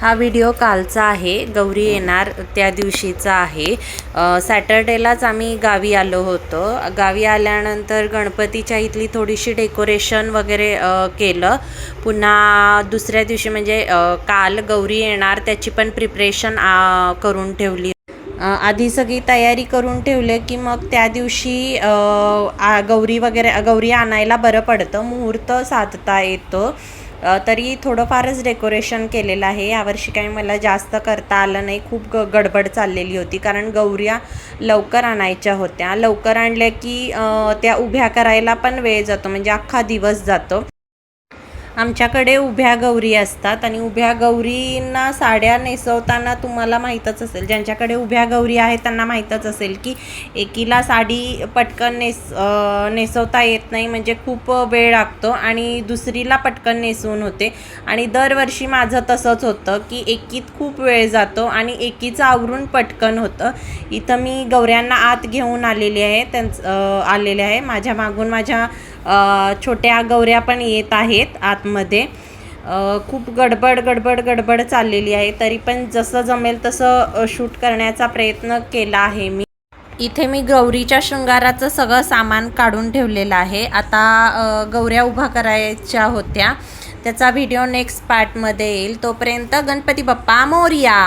हा व्हिडिओ कालचा आहे, गौरी येणार त्या दिवशीचा आहे। सॅटर्डेलाच आम्ही गावी आलो होतो। गावी आल्यानंतर गणपतीच्या इथली थोडीशी डेकोरेशन वगैरे केलं। पुन्हा दुसऱ्या दिवशी म्हणजे काल गौरी येणार त्याची पण प्रिपरेशन करून ठेवली। आधी सगळी तयारी करून ठेवले की मग त्या दिवशी गौरी आणायला बरं पडतं, मुहूर्त साधता येतो। तरी थोडंफारच डेकोरेशन केलेलं आहे। यावर्षी काही मला जास्त करता आलं नाही, खूप गडबड चाललेली होती, कारण गौऱ्या लवकर आणायच्या होत्या। लवकर आणल्या की त्या उभ्या करायला पण वेळ जातो, म्हणजे अख्खा दिवस जातो। आमच्याकडे उभ्या गौरी असतात आणि उभ्या गौरींना साड्या नेसवताना तुम्हाला माहीतच असेल, ज्यांच्याकडे उभ्या गौरी आहेत त्यांना माहीतच असेल की एकीला साडी पटकन नेसवता येत नाही, म्हणजे खूप वेळ लागतो, आणि दुसरीला पटकन नेसवून होते। आणि दरवर्षी माझं तसंच होतं की एकीत खूप वेळ जातो आणि एकीचं आवरून पटकन होतं। इथं मी गौऱ्यांना आत घेऊन आलेले आहे। माझ्या मागून माझ्या छोट्या गौऱ्या पण येत आहेत आतमध्ये। खूप गडबड चाललेली आहे, तरी पण जसं जमेल तसं शूट करण्याचा प्रयत्न केला आहे मी। इथे मी गौरीच्या शृंगाराचं सगळं सामान काढून ठेवलेलं आहे। आता गौऱ्या उभा करायच्या होत्या, त्याचा व्हिडिओ नेक्स्ट पार्टमध्ये येईल। तोपर्यंत गणपती बाप्पा मोरया।